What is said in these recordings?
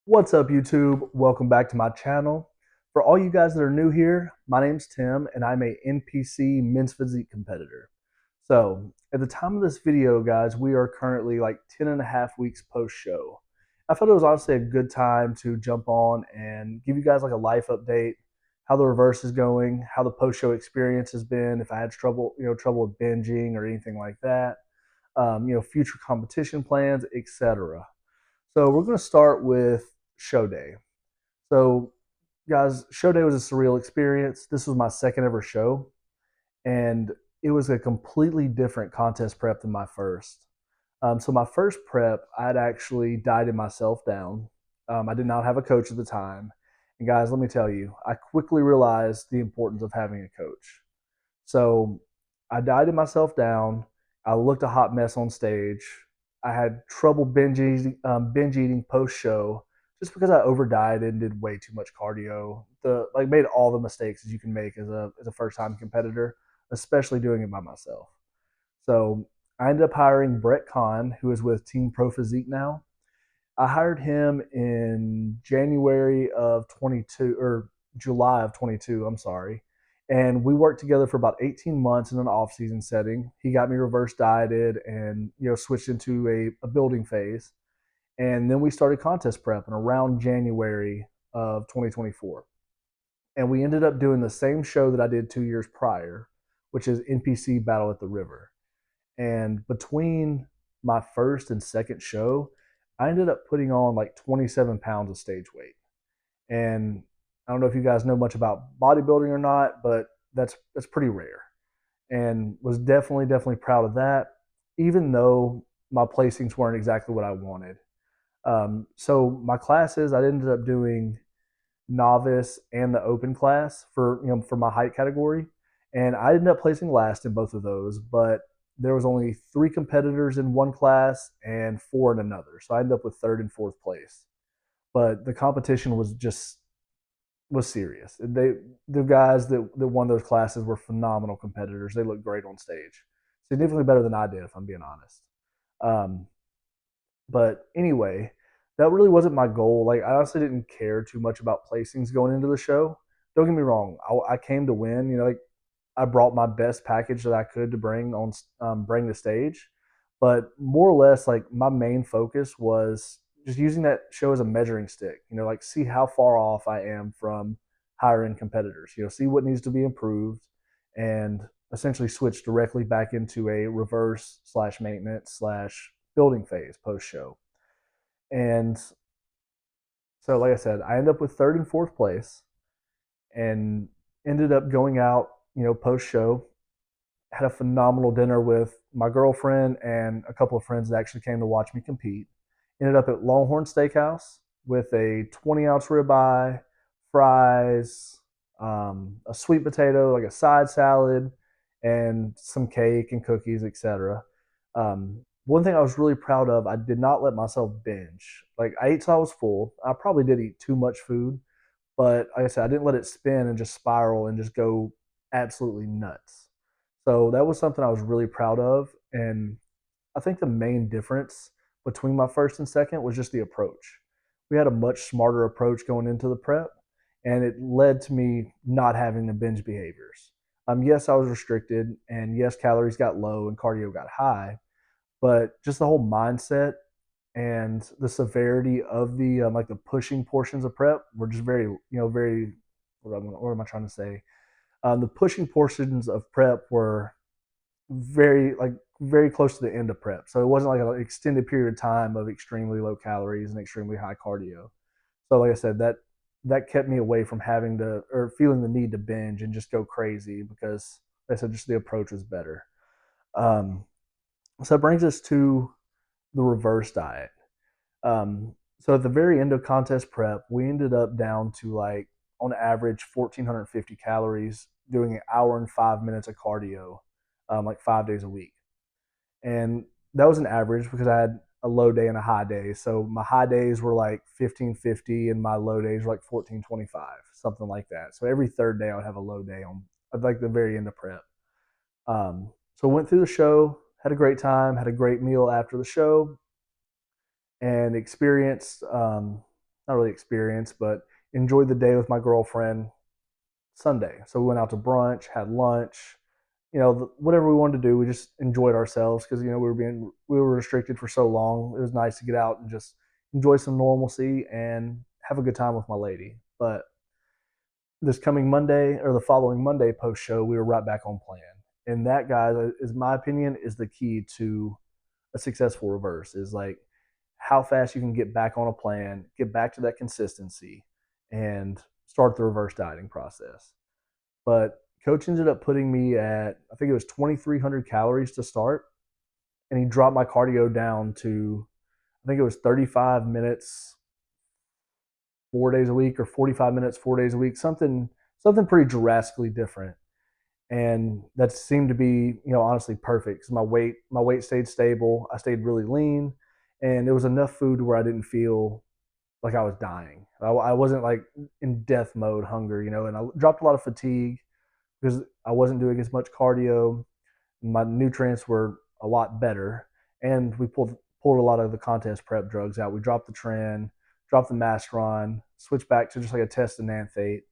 What's up, YouTube? Welcome back to my channel. For all you guys that are new here, my name's Tim, and I'm a NPC men's physique competitor. So, at the time of this video, guys, we are currently like 10 and a half weeks post show. I thought it was honestly a good time to jump on and give you guys like a life update, how the reverse is going, how the post show experience has been, if I had trouble with binging or anything like that, future competition plans, etc. So we're going to start with show day. So, guys, show day was a surreal experience. This was my second ever show, and it was a completely different contest prep than my first. So, my first prep, I'd actually dieted myself down. I did not have a coach at the time. And, guys, let me tell you, I quickly realized the importance of having a coach. So, I dieted myself down. I looked a hot mess on stage. I had trouble binge eating post show just because I over dieted and did way too much cardio. Made all the mistakes as you can make as a first time competitor, especially doing it by myself. So I ended up hiring Brett Kahn, who is with Team Pro Physique now. I hired him in January of 22 or July of 22. I'm sorry. And we worked together for about 18 months in an off-season setting. He got me reverse dieted and switched into a building phase. And then we started contest prep in around January of 2024. And we ended up doing the same show that I did 2 years prior, which is NPC Battle at the River. And between my first and second show, I ended up putting on like 27 pounds of stage weight. And I don't know if you guys know much about bodybuilding or not, but that's pretty rare. And was definitely proud of that, even though my placings weren't exactly what I wanted. So my classes, I ended up doing novice and the open class for my height category, and I ended up placing last in both of those. But there was only 3 competitors in one class and 4 in another, so I ended up with third and fourth place. But the competition was serious. The guys that won those classes were phenomenal competitors. They looked great on stage, significantly better than I did, if I'm being honest. Um, but anyway, that really wasn't my goal. Like, I honestly didn't care too much about placings going into the show. Don't get me wrong. I came to win. Like, I brought my best package that I could to bring the stage. But more or less, like, my main focus was just using that show as a measuring stick. Like, see how far off I am from higher end competitors. See what needs to be improved, and essentially switch directly back into a reverse slash maintenance slash building phase post show. And so, like I said, I ended up with third and fourth place, and ended up going out, post show. Had a phenomenal dinner with my girlfriend and a couple of friends that actually came to watch me compete. Ended up at Longhorn Steakhouse with a 20-ounce ribeye, fries, a sweet potato, like a side salad, and some cake and cookies, etc. One thing I was really proud of, I did not let myself binge. Like, I ate till I was full. I probably did eat too much food, but like I said, I didn't let it spin and just spiral and just go absolutely nuts. So that was something I was really proud of. And I think the main difference between my first and second was just the approach. We had a much smarter approach going into the prep, and it led to me not having the binge behaviors. Yes, I was restricted, and yes, calories got low and cardio got high, but just the whole mindset and the severity of the pushing portions of prep were just very what am I trying to say? The pushing portions of prep were very close to the end of prep, so it wasn't like an extended period of time of extremely low calories and extremely high cardio. So, like I said, that kept me away from having to or feeling the need to binge and just go crazy because, like I said, just the approach was better. Um, so that brings us to the reverse diet. So at the very end of contest prep, we ended up down to like on average 1,450 calories, doing an hour and 5 minutes of cardio, like 5 days a week. And that was an average because I had a low day and a high day. So my high days were like 1,550 and my low days were like 1,425, something like that. So every third day I would have a low day on like the very end of prep. So went through the show, had a great time, had a great meal after the show, and experienced not really experience, but enjoyed the day with my girlfriend Sunday. So we went out to brunch, had lunch, whatever we wanted to do. We just enjoyed ourselves because we were restricted for so long. It was nice to get out and just enjoy some normalcy and have a good time with my lady. But this coming Monday or the following Monday post show, we were right back on plan. And that, guys, is my opinion, is the key to a successful reverse. Is like how fast you can get back on a plan, get back to that consistency, and start the reverse dieting process. But coach ended up putting me at, I think it was 2,300 calories to start, and he dropped my cardio down to, I think it was 35 minutes 4 days a week, or 45 minutes 4 days a week, something pretty drastically different. And that seemed to be, honestly perfect because my weight stayed stable. I stayed really lean, and it was enough food where I didn't feel like I was dying. I wasn't like in death mode hunger, and I dropped a lot of fatigue because I wasn't doing as much cardio. My nutrients were a lot better, and we pulled a lot of the contest prep drugs out. We dropped the tren, dropped the masteron, switched back to just like a test and nanthate,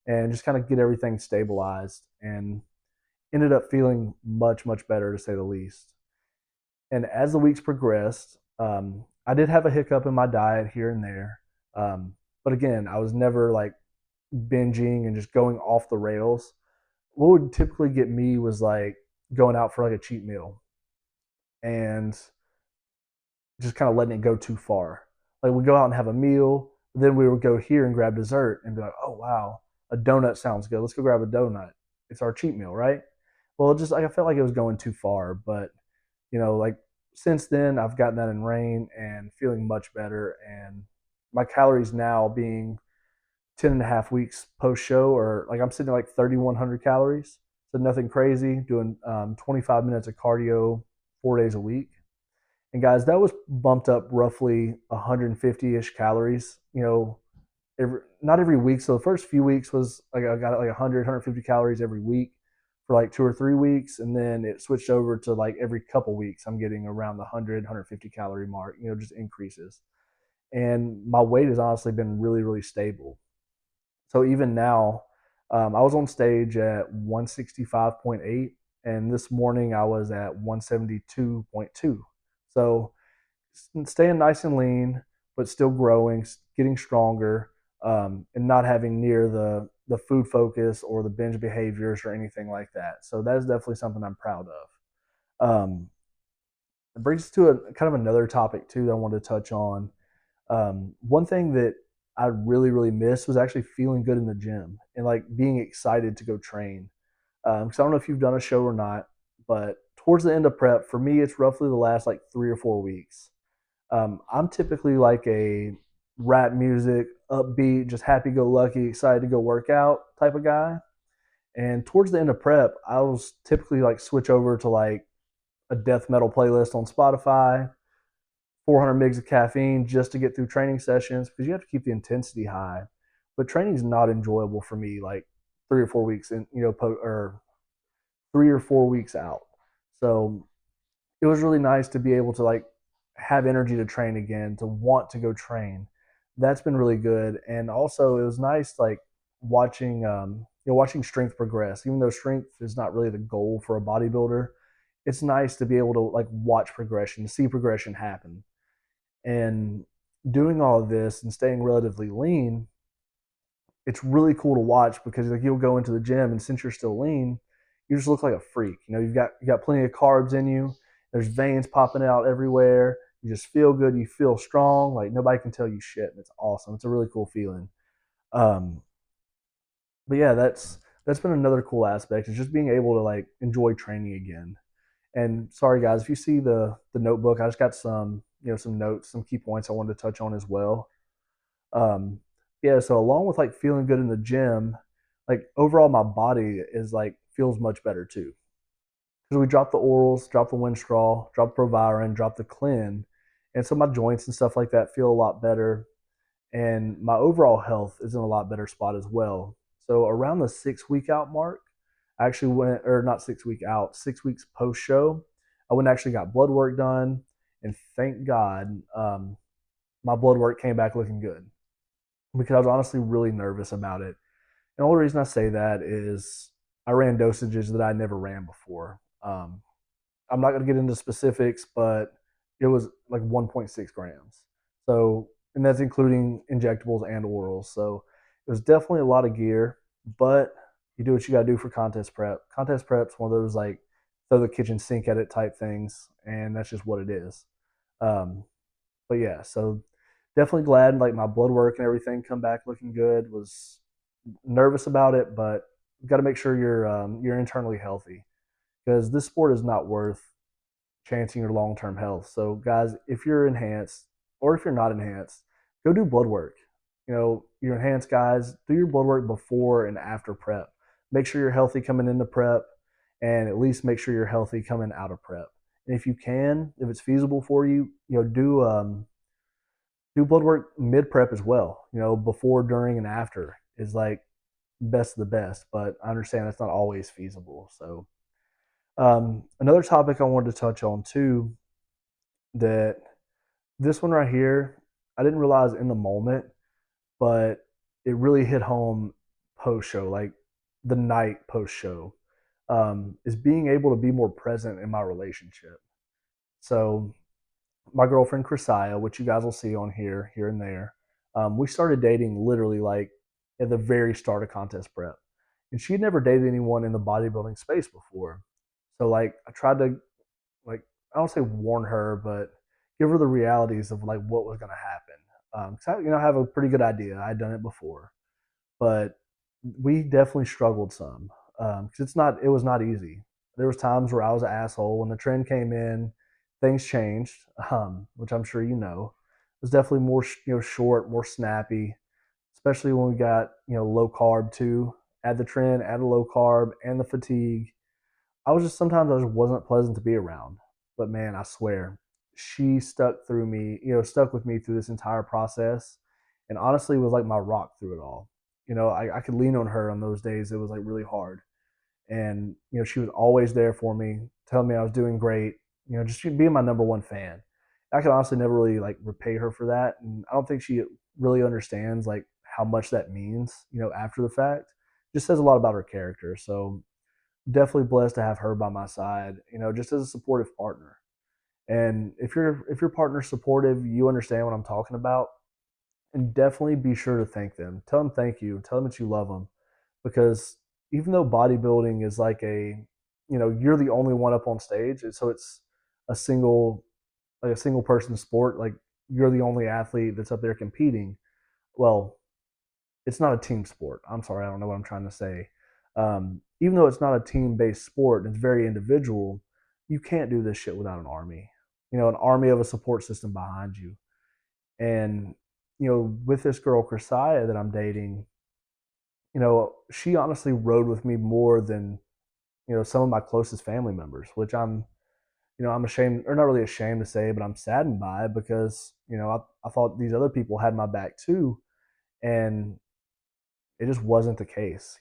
and just kind of get everything stabilized, and ended up feeling much better, to say the least. And as the weeks progressed, I did have a hiccup in my diet here and there, but again, I was never like binging and just going off the rails. What would typically get me was like going out for like a cheat meal and just kind of letting it go too far. Like we go out and have a meal, then we would go here and grab dessert and be like, oh wow, a donut sounds good. Let's go grab a donut. It's our cheat meal, right? Well, just like I felt like it was going too far, but like since then I've gotten that in rein and feeling much better. And my calories now being 10 and a half weeks post show, or like I'm sitting at like 3,100 calories. So nothing crazy, doing 25 minutes of cardio 4 days a week. And guys, that was bumped up roughly 150-ish calories, not every week. So the first few weeks was like I got like 100, 150 calories every week for like 2 or 3 weeks. And then it switched over to like every couple weeks, I'm getting around the 100, 150 calorie mark, just increases. And my weight has honestly been really stable. So even now, I was on stage at 165.8, and this morning I was at 172.2. So staying nice and lean, but still growing, getting stronger, and not having near the food focus or the binge behaviors or anything like that. So that is definitely something I'm proud of. It brings us to a kind of another topic too that I wanted to touch on. One thing that I really missed was actually feeling good in the gym and like being excited to go train. Because I don't know if you've done a show or not, but towards the end of prep, for me, it's roughly the last like 3 or 4 weeks. I'm typically like a rap music, upbeat, just happy go lucky, excited to go work out type of guy. And towards the end of prep, I was typically like switch over to like a death metal playlist on Spotify, 400 mgs of caffeine just to get through training sessions because you have to keep the intensity high. But training is not enjoyable for me like 3 or 4 weeks in, or 3 or 4 weeks out. So it was really nice to be able to like have energy to train again, to want to go train. That's been really good. And also it was nice like watching strength progress. Even though strength is not really the goal for a bodybuilder, it's nice to be able to like watch progression, see progression happen. And doing all of this and staying relatively lean, it's really cool to watch because like you'll go into the gym and since you're still lean, you just look like a freak. You've got plenty of carbs in you. There's veins popping out everywhere. You just feel good. You feel strong. Like nobody can tell you shit. And it's awesome. It's a really cool feeling. Um, but yeah, that's been another cool aspect is just being able to like enjoy training again. And sorry guys, if you see the notebook, I just got some notes, some key points I wanted to touch on as well. Um, yeah, so along with like feeling good in the gym, like overall my body is like feels much better too. Because we dropped the orals, dropped the Winstraw, dropped Proviron, dropped the Clean, and so my joints and stuff like that feel a lot better, and my overall health is in a lot better spot as well. So around the 6 week out mark, I actually went, or not 6 week out, 6 weeks post show, I went and actually got blood work done, and thank God my blood work came back looking good. because I was honestly really nervous about it. And the only reason I say that is I ran dosages that I never ran before. I'm not going to get into specifics, but it was like 1.6 grams. So, and that's including injectables and orals. So it was definitely a lot of gear, but you do what you got to do for contest prep. Contest prep's one of those like throw the kitchen sink at it type things, and that's just what it is. Um, but yeah, so definitely glad like my blood work and everything come back looking good. Was nervous about it, but got to make sure you're internally healthy because this sport is not worth chancing your long term health. So, guys, if you're enhanced or if you're not enhanced, go do blood work. You know, you're enhanced guys, do your blood work before and after prep. Make sure you're healthy coming into prep, and at least make sure you're healthy coming out of prep. And if you can, if it's feasible for you, do blood work mid prep as well. You know, before, during, and after is like best of the best. But I understand that's not always feasible. So, another topic I wanted to touch on too that this one right here, I didn't realize in the moment, but it really hit home post show, like the night post show, is being able to be more present in my relationship. So, my girlfriend, Chrisia, which you guys will see on here and there, we started dating literally like at the very start of contest prep. And she had never dated anyone in the bodybuilding space before. So, like, I tried to like I don't say warn her, but give her the realities of like what was going to happen. Because I have a pretty good idea. I'd done it before, but we definitely struggled some because it was not easy. There was times where I was an asshole when the trend came in. Things changed, which I'm sure you know. It was definitely more short, more snappy, especially when we got low carb too. Add the trend, add the low carb, and the fatigue. I just wasn't pleasant to be around. But man, I swear, she stuck with me through this entire process, and honestly was like my rock through it all. I could lean on her on those days. It was like really hard, and she was always there for me, telling me I was doing great. Just being my number one fan. I could honestly never really like repay her for that, and I don't think she really understands like how much that means. After the fact, just says a lot about her character. So definitely blessed to have her by my side, just as a supportive partner. And if your partner's supportive, you understand what I'm talking about, and definitely be sure to thank them. Tell them thank you. Tell them that you love them, because even though bodybuilding is like you're the only one up on stage, and so it's a single person sport. Like you're the only athlete that's up there competing. Well, it's not a team sport. I'm sorry, I don't know what I'm trying to say. Even though it's not a team based sport and it's very individual, you can't do this shit without an army. An army of a support system behind you. And with this girl Chrisia that I'm dating, she honestly rode with me more than some of my closest family members, which I'm ashamed, or not really ashamed to say, but I'm saddened by it because I thought these other people had my back too, and it just wasn't the case.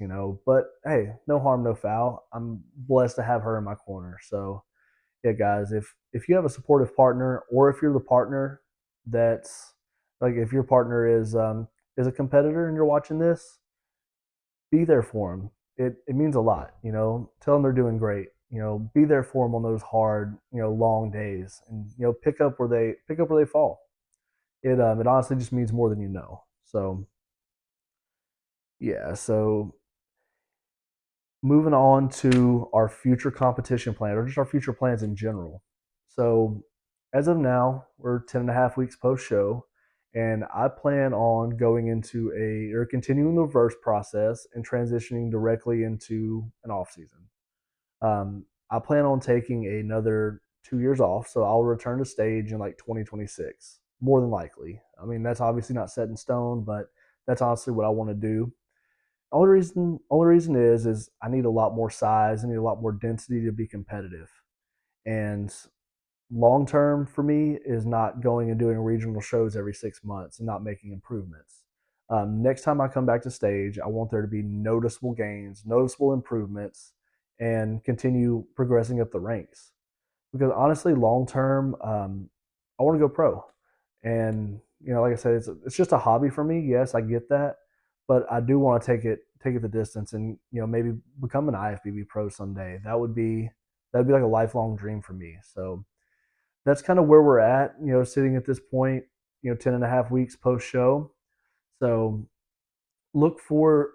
But hey, no harm, no foul. I'm blessed to have her in my corner. So yeah, guys, if you have a supportive partner, or if you're the partner that's like if your partner is a competitor and you're watching this, be there for them. It means a lot. Tell them they're doing great. Be there for them on those hard long days, and pick up where they fall. It honestly just means more than you know. So yeah, so moving on to our future competition plan, or just our future plans in general. So, as of now, we're 10 and a half weeks post show, and I plan on going into or continuing the reverse process and transitioning directly into an off season. I plan on taking another 2 years off, so I'll return to stage in like 2026, more than likely. I mean, that's obviously not set in stone, but that's honestly what I want to do. Only reason is I need a lot more size. I need a lot more density to be competitive. And long term for me is not going and doing regional shows every 6 months and not making improvements. Next time I come back to stage, I want there to be noticeable gains, noticeable improvements, and continue progressing up the ranks. Because honestly, long term, I want to go pro, and like I said, it's just a hobby for me. Yes, I get that, but I do want to take it the distance and maybe become an IFBB pro someday. That'd be like a lifelong dream for me. So that's kind of where we're at. Sitting at this point, 10 and a half weeks post show. So look for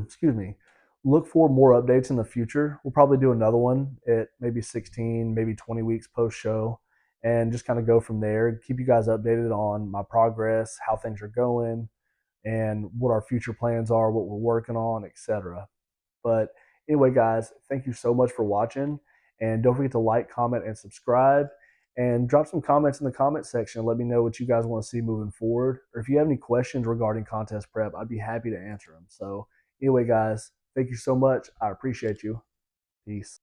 excuse me, look for more updates in the future. We'll probably do another one at maybe 16, maybe 20 weeks post show, and just kind of go from there. Keep you guys updated on my progress, how things are going, and what our future plans are, what we're working on, etc. But anyway, guys, thank you so much for watching. And don't forget to like, comment, and subscribe. And drop some comments in the comment section. Let me know what you guys want to see moving forward. Or if you have any questions regarding contest prep, I'd be happy to answer them. So, anyway, guys, thank you so much. I appreciate you. Peace.